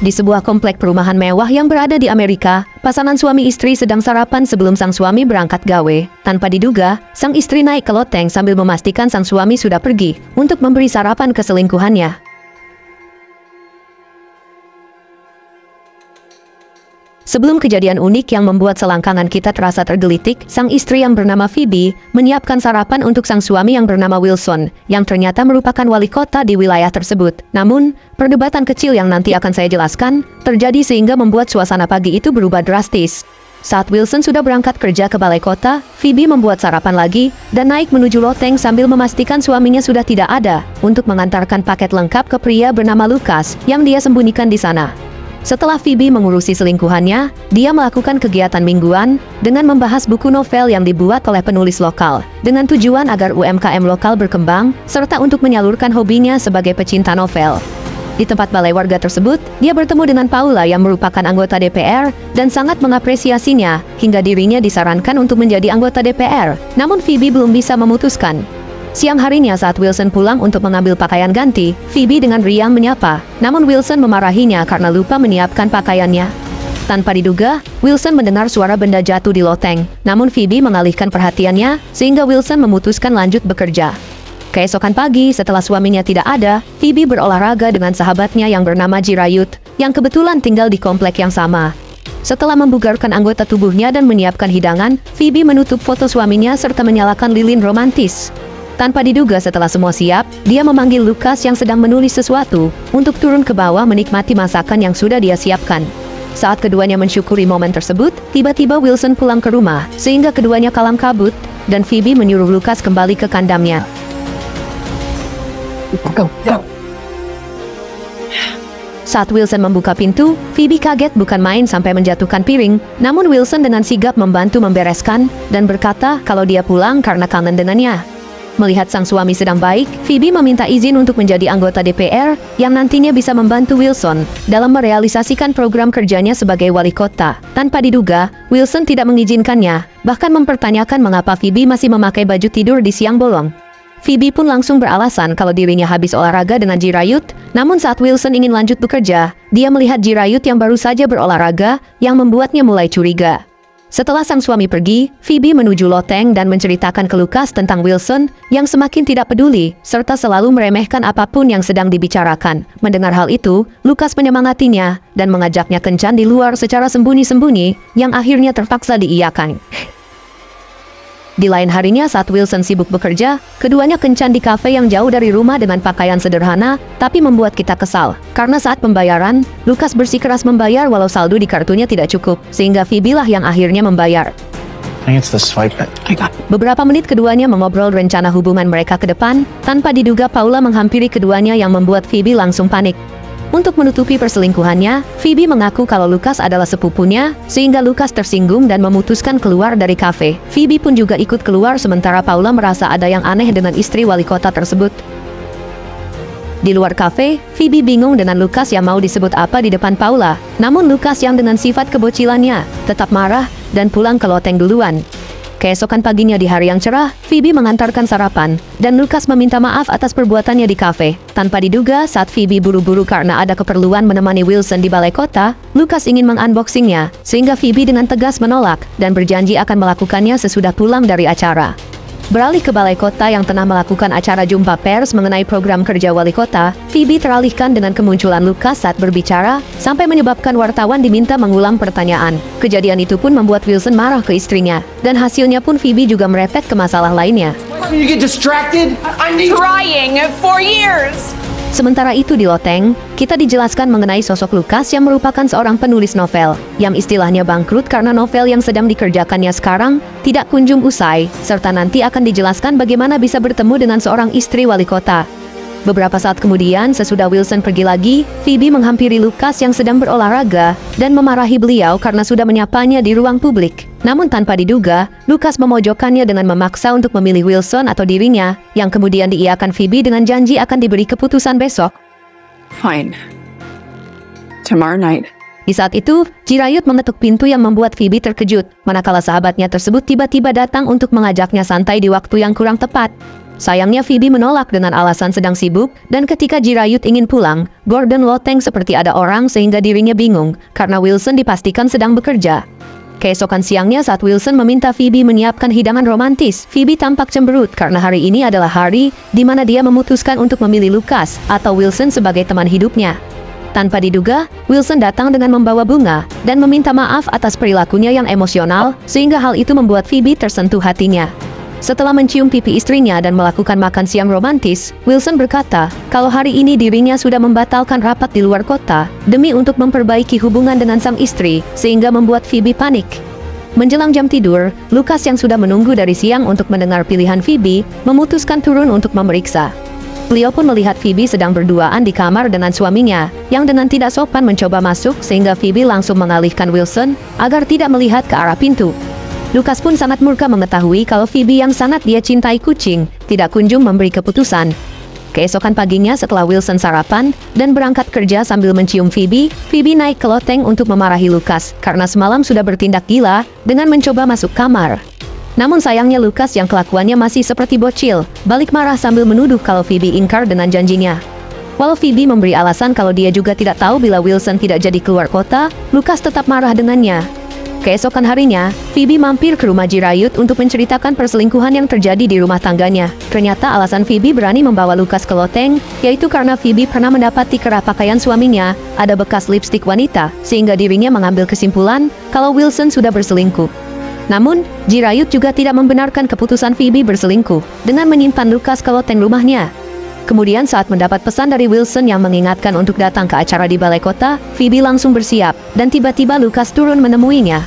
Di sebuah komplek perumahan mewah yang berada di Amerika, pasangan suami istri sedang sarapan sebelum sang suami berangkat gawe. Tanpa diduga, sang istri naik ke loteng sambil memastikan sang suami sudah pergi untuk memberi sarapan ke selingkuhannya. Sebelum kejadian unik yang membuat selangkangan kita terasa tergelitik, sang istri yang bernama Phoebe menyiapkan sarapan untuk sang suami yang bernama Wilson, yang ternyata merupakan wali kota di wilayah tersebut. Namun, perdebatan kecil yang nanti akan saya jelaskan, terjadi sehingga membuat suasana pagi itu berubah drastis. Saat Wilson sudah berangkat kerja ke balai kota, Phoebe membuat sarapan lagi, dan naik menuju loteng sambil memastikan suaminya sudah tidak ada, untuk mengantarkan paket lengkap ke pria bernama Lucas, yang dia sembunyikan di sana. Setelah Phoebe mengurusi selingkuhannya, dia melakukan kegiatan mingguan dengan membahas buku novel yang dibuat oleh penulis lokal, dengan tujuan agar UMKM lokal berkembang, serta untuk menyalurkan hobinya sebagai pecinta novel. Di tempat balai warga tersebut, dia bertemu dengan Paula yang merupakan anggota DPR, dan sangat mengapresiasinya, hingga dirinya disarankan untuk menjadi anggota DPR, namun Phoebe belum bisa memutuskan. Siang harinya saat Wilson pulang untuk mengambil pakaian ganti, Phoebe dengan riang menyapa, namun Wilson memarahinya karena lupa menyiapkan pakaiannya. Tanpa diduga, Wilson mendengar suara benda jatuh di loteng, namun Phoebe mengalihkan perhatiannya, sehingga Wilson memutuskan lanjut bekerja. Keesokan pagi, setelah suaminya tidak ada, Phoebe berolahraga dengan sahabatnya yang bernama Jirayut, yang kebetulan tinggal di komplek yang sama. Setelah membugarkan anggota tubuhnya dan menyiapkan hidangan, Phoebe menutup foto suaminya serta menyalakan lilin romantis. Tanpa diduga setelah semua siap, dia memanggil Lucas yang sedang menulis sesuatu, untuk turun ke bawah menikmati masakan yang sudah dia siapkan. Saat keduanya mensyukuri momen tersebut, tiba-tiba Wilson pulang ke rumah, sehingga keduanya kalam kabut, dan Phoebe menyuruh Lucas kembali ke kandangnya. Saat Wilson membuka pintu, Phoebe kaget bukan main sampai menjatuhkan piring, namun Wilson dengan sigap membantu membereskan, dan berkata kalau dia pulang karena kangen dengannya. Melihat sang suami sedang baik, Phoebe meminta izin untuk menjadi anggota DPR yang nantinya bisa membantu Wilson dalam merealisasikan program kerjanya sebagai wali kota. Tanpa diduga, Wilson tidak mengizinkannya, bahkan mempertanyakan mengapa Phoebe masih memakai baju tidur di siang bolong. Phoebe pun langsung beralasan kalau dirinya habis olahraga dengan Jirayut, namun saat Wilson ingin lanjut bekerja, dia melihat Jirayut yang baru saja berolahraga, yang membuatnya mulai curiga. Setelah sang suami pergi, Phoebe menuju loteng dan menceritakan ke Lucas tentang Wilson yang semakin tidak peduli, serta selalu meremehkan apapun yang sedang dibicarakan. Mendengar hal itu, Lucas menyemangatinya dan mengajaknya kencan di luar secara sembunyi-sembunyi, yang akhirnya terpaksa diiyakan. Di lain harinya saat Wilson sibuk bekerja, keduanya kencan di kafe yang jauh dari rumah dengan pakaian sederhana, tapi membuat kita kesal. Karena saat pembayaran, Lucas bersikeras membayar walau saldo di kartunya tidak cukup, sehingga Phoebe lah yang akhirnya membayar. Beberapa menit keduanya mengobrol rencana hubungan mereka ke depan, tanpa diduga Paula menghampiri keduanya yang membuat Phoebe langsung panik. Untuk menutupi perselingkuhannya, Phoebe mengaku kalau Lucas adalah sepupunya, sehingga Lucas tersinggung dan memutuskan keluar dari kafe. Phoebe pun juga ikut keluar sementara Paula merasa ada yang aneh dengan istri wali kota tersebut. Di luar kafe, Phoebe bingung dengan Lucas yang mau disebut apa di depan Paula. Namun Lucas yang dengan sifat kebocilannya, tetap marah dan pulang ke loteng duluan. Keesokan paginya di hari yang cerah, Phoebe mengantarkan sarapan, dan Lucas meminta maaf atas perbuatannya di kafe. Tanpa diduga, saat Phoebe buru-buru karena ada keperluan menemani Wilson di balai kota, Lucas ingin mengunboxingnya, sehingga Phoebe dengan tegas menolak, dan berjanji akan melakukannya sesudah pulang dari acara. Beralih ke balai kota yang tengah melakukan acara jumpa pers mengenai program kerja wali kota, Phoebe teralihkan dengan kemunculan Lucas saat berbicara, sampai menyebabkan wartawan diminta mengulang pertanyaan. Kejadian itu pun membuat Wilson marah ke istrinya, dan hasilnya pun Phoebe juga merepet ke masalah lainnya. Sementara itu di loteng, kita dijelaskan mengenai sosok Lucas yang merupakan seorang penulis novel, yang istilahnya bangkrut karena novel yang sedang dikerjakannya sekarang tidak kunjung usai, serta nanti akan dijelaskan bagaimana bisa bertemu dengan seorang istri wali kota. Beberapa saat kemudian, sesudah Wilson pergi lagi, Phoebe menghampiri Lucas yang sedang berolahraga, dan memarahi beliau karena sudah menyapanya di ruang publik. Namun tanpa diduga, Lucas memojokkannya dengan memaksa untuk memilih Wilson atau dirinya, yang kemudian diiyakan Phoebe dengan janji akan diberi keputusan besok. Fine. Tomorrow night. Di saat itu, Jirayut mengetuk pintu yang membuat Phoebe terkejut, manakala sahabatnya tersebut tiba-tiba datang untuk mengajaknya santai di waktu yang kurang tepat. Sayangnya Phoebe menolak dengan alasan sedang sibuk, dan ketika Jirayut ingin pulang, Gordon loteng seperti ada orang sehingga dirinya bingung, karena Wilson dipastikan sedang bekerja. Keesokan siangnya saat Wilson meminta Phoebe menyiapkan hidangan romantis, Phoebe tampak cemberut karena hari ini adalah hari di mana dia memutuskan untuk memilih Lucas atau Wilson sebagai teman hidupnya. Tanpa diduga, Wilson datang dengan membawa bunga dan meminta maaf atas perilakunya yang emosional, sehingga hal itu membuat Phoebe tersentuh hatinya. Setelah mencium pipi istrinya dan melakukan makan siang romantis, Wilson berkata kalau hari ini dirinya sudah membatalkan rapat di luar kota demi untuk memperbaiki hubungan dengan sang istri, sehingga membuat Phoebe panik. Menjelang jam tidur, Lucas yang sudah menunggu dari siang untuk mendengar pilihan Phoebe, memutuskan turun untuk memeriksa. Beliau pun melihat Phoebe sedang berduaan di kamar dengan suaminya, yang dengan tidak sopan mencoba masuk sehingga Phoebe langsung mengalihkan Wilson agar tidak melihat ke arah pintu. Lucas pun sangat murka mengetahui kalau Phoebe yang sangat dia cintai kucing tidak kunjung memberi keputusan. Keesokan paginya setelah Wilson sarapan dan berangkat kerja sambil mencium Phoebe, Phoebe naik ke loteng untuk memarahi Lucas karena semalam sudah bertindak gila dengan mencoba masuk kamar. Namun sayangnya Lucas yang kelakuannya masih seperti bocil, balik marah sambil menuduh kalau Phoebe ingkar dengan janjinya. Walau Phoebe memberi alasan kalau dia juga tidak tahu bila Wilson tidak jadi keluar kota, Lucas tetap marah dengannya. Keesokan harinya, Phoebe mampir ke rumah Jirayut untuk menceritakan perselingkuhan yang terjadi di rumah tangganya. Ternyata alasan Phoebe berani membawa Lucas ke loteng, yaitu karena Phoebe pernah mendapati kerah pakaian suaminya ada bekas lipstik wanita, sehingga dirinya mengambil kesimpulan kalau Wilson sudah berselingkuh. Namun, Jirayut juga tidak membenarkan keputusan Phoebe berselingkuh dengan menyimpan Lucas ke loteng rumahnya. Kemudian saat mendapat pesan dari Wilson yang mengingatkan untuk datang ke acara di balai kota, Phoebe langsung bersiap, dan tiba-tiba Lucas turun menemuinya.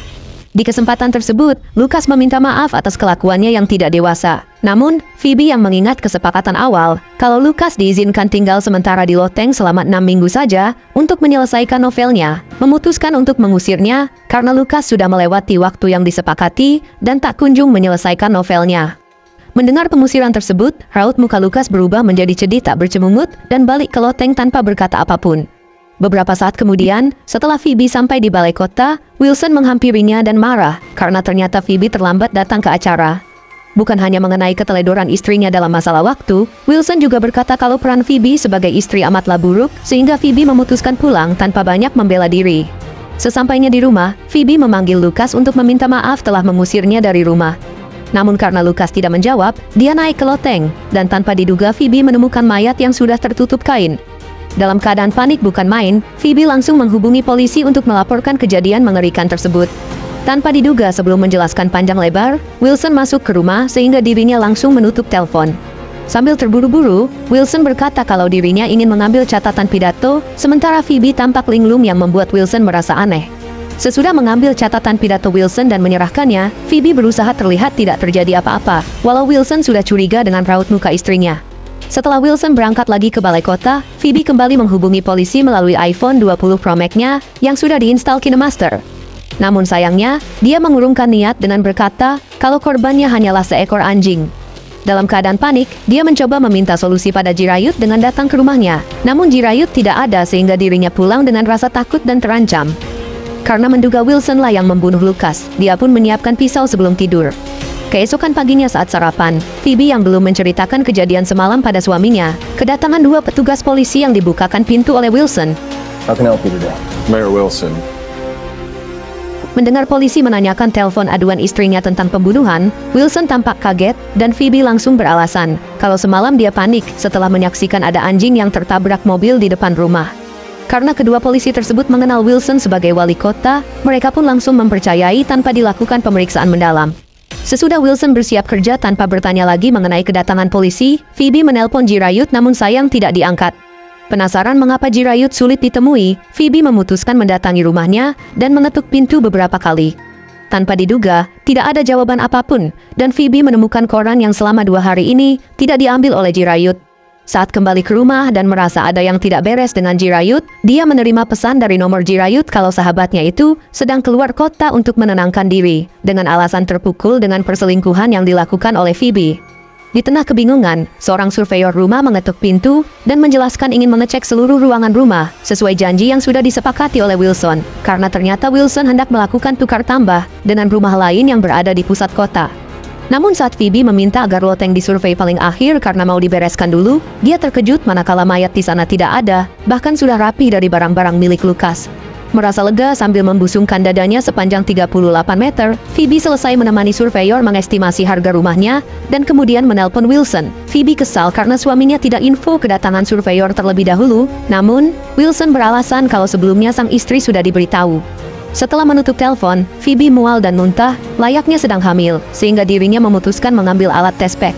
Di kesempatan tersebut, Lucas meminta maaf atas kelakuannya yang tidak dewasa. Namun, Phoebe yang mengingat kesepakatan awal, kalau Lucas diizinkan tinggal sementara di loteng selama 6 minggu saja, untuk menyelesaikan novelnya, memutuskan untuk mengusirnya, karena Lucas sudah melewati waktu yang disepakati, dan tak kunjung menyelesaikan novelnya. Mendengar pengusiran tersebut, raut muka Lucas berubah menjadi sedih tak bercemungut dan balik ke loteng tanpa berkata apapun. Beberapa saat kemudian, setelah Phoebe sampai di balai kota, Wilson menghampirinya dan marah karena ternyata Phoebe terlambat datang ke acara. Bukan hanya mengenai keteledoran istrinya dalam masalah waktu, Wilson juga berkata kalau peran Phoebe sebagai istri amatlah buruk sehingga Phoebe memutuskan pulang tanpa banyak membela diri. Sesampainya di rumah, Phoebe memanggil Lucas untuk meminta maaf telah mengusirnya dari rumah. Namun karena Lucas tidak menjawab, dia naik ke loteng, dan tanpa diduga Phoebe menemukan mayat yang sudah tertutup kain. Dalam keadaan panik bukan main, Phoebe langsung menghubungi polisi untuk melaporkan kejadian mengerikan tersebut. Tanpa diduga sebelum menjelaskan panjang lebar, Wilson masuk ke rumah sehingga dirinya langsung menutup telepon. Sambil terburu-buru, Wilson berkata kalau dirinya ingin mengambil catatan pidato, sementara Phoebe tampak linglung yang membuat Wilson merasa aneh. Sesudah mengambil catatan pidato Wilson dan menyerahkannya, Phoebe berusaha terlihat tidak terjadi apa-apa, walau Wilson sudah curiga dengan raut muka istrinya. Setelah Wilson berangkat lagi ke balai kota, Phoebe kembali menghubungi polisi melalui iPhone 20 Pro Max-nya yang sudah diinstal KineMaster. Namun sayangnya, dia mengurungkan niat dengan berkata kalau korbannya hanyalah seekor anjing. Dalam keadaan panik, dia mencoba meminta solusi pada Jirayut dengan datang ke rumahnya. Namun Jirayut tidak ada sehingga dirinya pulang dengan rasa takut dan terancam. Karena menduga Wilson lah yang membunuh Lucas, dia pun menyiapkan pisau sebelum tidur. Keesokan paginya saat sarapan, Phoebe yang belum menceritakan kejadian semalam pada suaminya, kedatangan 2 petugas polisi yang dibukakan pintu oleh Wilson. How can I help you today? Mayor Wilson. Mendengar polisi menanyakan telepon aduan istrinya tentang pembunuhan, Wilson tampak kaget dan Phoebe langsung beralasan kalau semalam dia panik setelah menyaksikan ada anjing yang tertabrak mobil di depan rumah. Karena kedua polisi tersebut mengenal Wilson sebagai wali kota, mereka pun langsung mempercayai tanpa dilakukan pemeriksaan mendalam. Sesudah Wilson bersiap kerja tanpa bertanya lagi mengenai kedatangan polisi, Phoebe menelpon Jirayut namun sayang tidak diangkat. Penasaran mengapa Jirayut sulit ditemui, Phoebe memutuskan mendatangi rumahnya dan mengetuk pintu beberapa kali. Tanpa diduga, tidak ada jawaban apapun, dan Phoebe menemukan koran yang selama 2 hari ini tidak diambil oleh Jirayut. Saat kembali ke rumah dan merasa ada yang tidak beres dengan Jirayut, dia menerima pesan dari nomor Jirayut kalau sahabatnya itu sedang keluar kota untuk menenangkan diri, dengan alasan terpukul dengan perselingkuhan yang dilakukan oleh Phoebe. Di tengah kebingungan, seorang surveyor rumah mengetuk pintu dan menjelaskan ingin mengecek seluruh ruangan rumah, sesuai janji yang sudah disepakati oleh Wilson, karena ternyata Wilson hendak melakukan tukar tambah dengan rumah lain yang berada di pusat kota. Namun saat Phoebe meminta agar loteng disurvei paling akhir karena mau dibereskan dulu, dia terkejut manakala mayat di sana tidak ada, bahkan sudah rapi dari barang-barang milik Lucas. Merasa lega sambil membusungkan dadanya sepanjang 38 meter, Phoebe selesai menemani surveyor mengestimasi harga rumahnya, dan kemudian menelpon Wilson. Phoebe kesal karena suaminya tidak info kedatangan surveyor terlebih dahulu, namun, Wilson beralasan kalau sebelumnya sang istri sudah diberitahu. Setelah menutup telepon, Phoebe mual dan muntah, layaknya sedang hamil, sehingga dirinya memutuskan mengambil alat tes pack.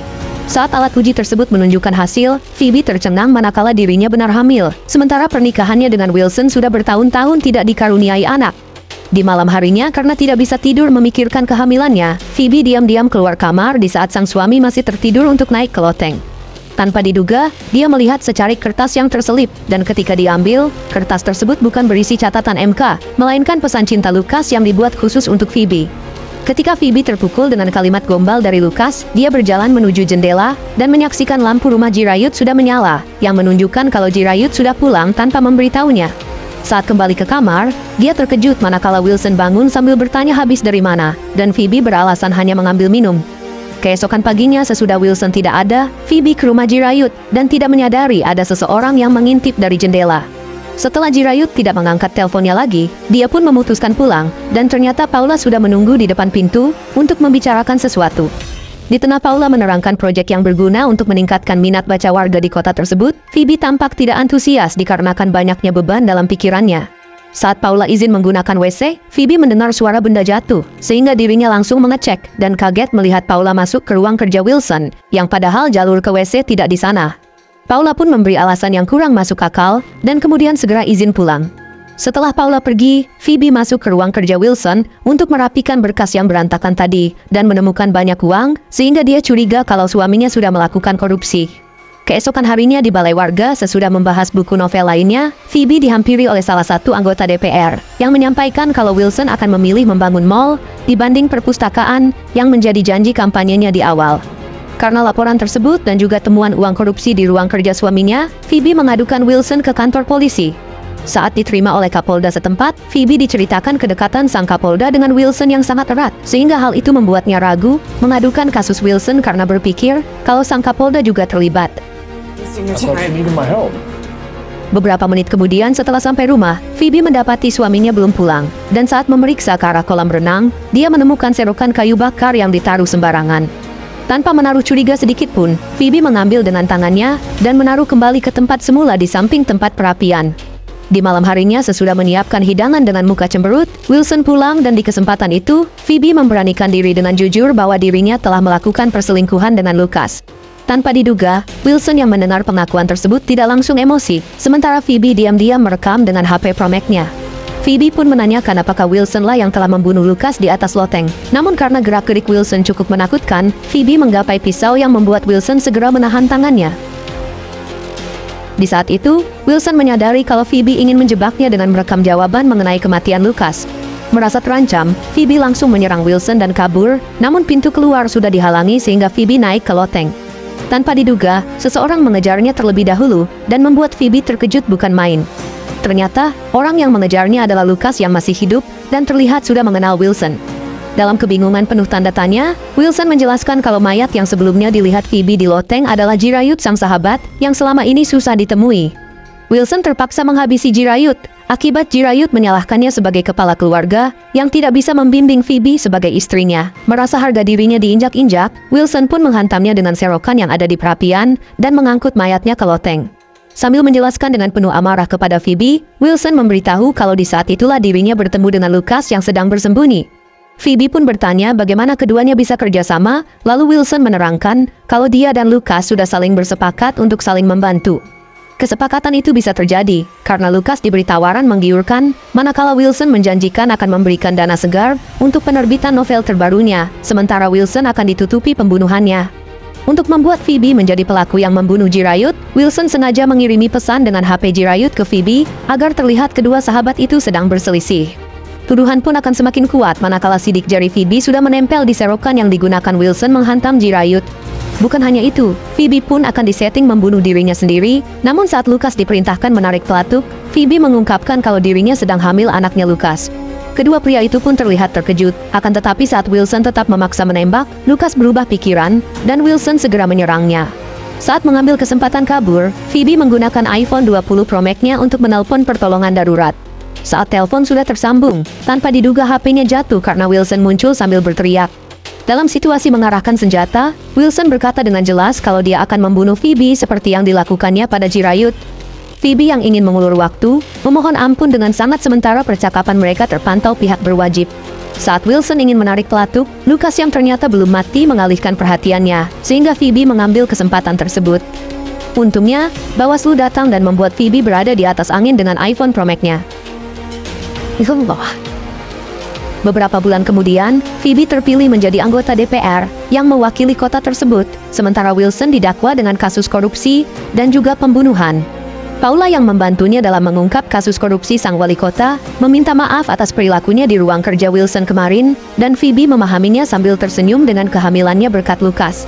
Saat alat uji tersebut menunjukkan hasil, Phoebe tercengang manakala dirinya benar hamil, sementara pernikahannya dengan Wilson sudah bertahun-tahun tidak dikaruniai anak. Di malam harinya karena tidak bisa tidur memikirkan kehamilannya, Phoebe diam-diam keluar kamar di saat sang suami masih tertidur untuk naik ke loteng. Tanpa diduga, dia melihat secarik kertas yang terselip, dan ketika diambil, kertas tersebut bukan berisi catatan MK, melainkan pesan cinta Lucas yang dibuat khusus untuk Phoebe. Ketika Phoebe terpukul dengan kalimat gombal dari Lucas, dia berjalan menuju jendela, dan menyaksikan lampu rumah Jirayut sudah menyala, yang menunjukkan kalau Jirayut sudah pulang tanpa memberitahunya. Saat kembali ke kamar, dia terkejut manakala Wilson bangun sambil bertanya habis dari mana, dan Phoebe beralasan hanya mengambil minum. Keesokan paginya sesudah Wilson tidak ada, Phoebe ke rumah Jirayut dan tidak menyadari ada seseorang yang mengintip dari jendela. Setelah Jirayut tidak mengangkat teleponnya lagi, dia pun memutuskan pulang, dan ternyata Paula sudah menunggu di depan pintu untuk membicarakan sesuatu. Di tengah Paula menerangkan proyek yang berguna untuk meningkatkan minat baca warga di kota tersebut, Phoebe tampak tidak antusias dikarenakan banyaknya beban dalam pikirannya. Saat Paula izin menggunakan WC, Phoebe mendengar suara benda jatuh, sehingga dirinya langsung mengecek, dan kaget melihat Paula masuk ke ruang kerja Wilson, yang padahal jalur ke WC tidak di sana. Paula pun memberi alasan yang kurang masuk akal, dan kemudian segera izin pulang. Setelah Paula pergi, Phoebe masuk ke ruang kerja Wilson untuk merapikan berkas yang berantakan tadi, dan menemukan banyak uang, sehingga dia curiga kalau suaminya sudah melakukan korupsi. Keesokan harinya di balai warga sesudah membahas buku novel lainnya, Phoebe dihampiri oleh salah satu anggota DPR yang menyampaikan kalau Wilson akan memilih membangun mall dibanding perpustakaan yang menjadi janji kampanyenya di awal. Karena laporan tersebut dan juga temuan uang korupsi di ruang kerja suaminya, Phoebe mengadukan Wilson ke kantor polisi. Saat diterima oleh Kapolda setempat, Phoebe diceritakan kedekatan sang Kapolda dengan Wilson yang sangat erat, sehingga hal itu membuatnya ragu mengadukan kasus Wilson karena berpikir kalau sang Kapolda juga terlibat. Beberapa menit kemudian setelah sampai rumah, Phoebe mendapati suaminya belum pulang, dan saat memeriksa ke arah kolam renang, dia menemukan serokan kayu bakar yang ditaruh sembarangan. Tanpa menaruh curiga sedikit pun, Phoebe mengambil dengan tangannya dan menaruh kembali ke tempat semula di samping tempat perapian. Di malam harinya sesudah menyiapkan hidangan dengan muka cemberut, Wilson pulang dan di kesempatan itu, Phoebe memberanikan diri dengan jujur bahwa dirinya telah melakukan perselingkuhan dengan Lucas. Tanpa diduga, Wilson yang mendengar pengakuan tersebut tidak langsung emosi, sementara Phoebe diam-diam merekam dengan HP Pro Mac-nya. Phoebe pun menanyakan apakah Wilson lah yang telah membunuh Lucas di atas loteng. Namun karena gerak-gerik Wilson cukup menakutkan, Phoebe menggapai pisau yang membuat Wilson segera menahan tangannya. Di saat itu, Wilson menyadari kalau Phoebe ingin menjebaknya dengan merekam jawaban mengenai kematian Lucas. Merasa terancam, Phoebe langsung menyerang Wilson dan kabur, namun pintu keluar sudah dihalangi sehingga Phoebe naik ke loteng. Tanpa diduga, seseorang mengejarnya terlebih dahulu, dan membuat Phoebe terkejut bukan main. Ternyata, orang yang mengejarnya adalah Lucas yang masih hidup, dan terlihat sudah mengenal Wilson. Dalam kebingungan penuh tanda tanya, Wilson menjelaskan kalau mayat yang sebelumnya dilihat Phoebe di loteng adalah Jirayut sang sahabat, yang selama ini susah ditemui. Wilson terpaksa menghabisi Jirayut, akibat Jirayut menyalahkannya sebagai kepala keluarga, yang tidak bisa membimbing Phoebe sebagai istrinya. Merasa harga dirinya diinjak-injak, Wilson pun menghantamnya dengan serokan yang ada di perapian, dan mengangkut mayatnya ke loteng. Sambil menjelaskan dengan penuh amarah kepada Phoebe, Wilson memberitahu kalau di saat itulah dirinya bertemu dengan Lucas yang sedang bersembunyi. Phoebe pun bertanya bagaimana keduanya bisa kerjasama, lalu Wilson menerangkan kalau dia dan Lucas sudah saling bersepakat untuk saling membantu. Kesepakatan itu bisa terjadi karena Lucas diberi tawaran menggiurkan, manakala Wilson menjanjikan akan memberikan dana segar untuk penerbitan novel terbarunya, sementara Wilson akan ditutupi pembunuhannya. Untuk membuat Phoebe menjadi pelaku yang membunuh Jirayut, Wilson sengaja mengirimi pesan dengan HP Jirayut ke Phoebe agar terlihat kedua sahabat itu sedang berselisih. Tuduhan pun akan semakin kuat manakala sidik jari Phoebe sudah menempel di serokan yang digunakan Wilson menghantam Jirayut. Bukan hanya itu, Phoebe pun akan disetting membunuh dirinya sendiri, namun saat Lucas diperintahkan menarik pelatuk, Phoebe mengungkapkan kalau dirinya sedang hamil anaknya Lucas. Kedua pria itu pun terlihat terkejut, akan tetapi saat Wilson tetap memaksa menembak, Lucas berubah pikiran, dan Wilson segera menyerangnya. Saat mengambil kesempatan kabur, Phoebe menggunakan iPhone 20 Pro Max-nya untuk menelpon pertolongan darurat. Saat telepon sudah tersambung, tanpa diduga HP-nya jatuh karena Wilson muncul sambil berteriak. Dalam situasi mengarahkan senjata, Wilson berkata dengan jelas kalau dia akan membunuh Phoebe seperti yang dilakukannya pada Jirayut. Phoebe yang ingin mengulur waktu, memohon ampun dengan sangat sementara percakapan mereka terpantau pihak berwajib. Saat Wilson ingin menarik pelatuk, Lucas yang ternyata belum mati mengalihkan perhatiannya, sehingga Phoebe mengambil kesempatan tersebut. Untungnya, Bawaslu datang dan membuat Phoebe berada di atas angin dengan iPhone Pro Max-nya. Beberapa bulan kemudian, Phoebe terpilih menjadi anggota DPR yang mewakili kota tersebut, sementara Wilson didakwa dengan kasus korupsi dan juga pembunuhan. Paula yang membantunya dalam mengungkap kasus korupsi sang wali kota, meminta maaf atas perilakunya di ruang kerja Wilson kemarin, dan Phoebe memahaminya sambil tersenyum dengan kehamilannya berkat Lucas.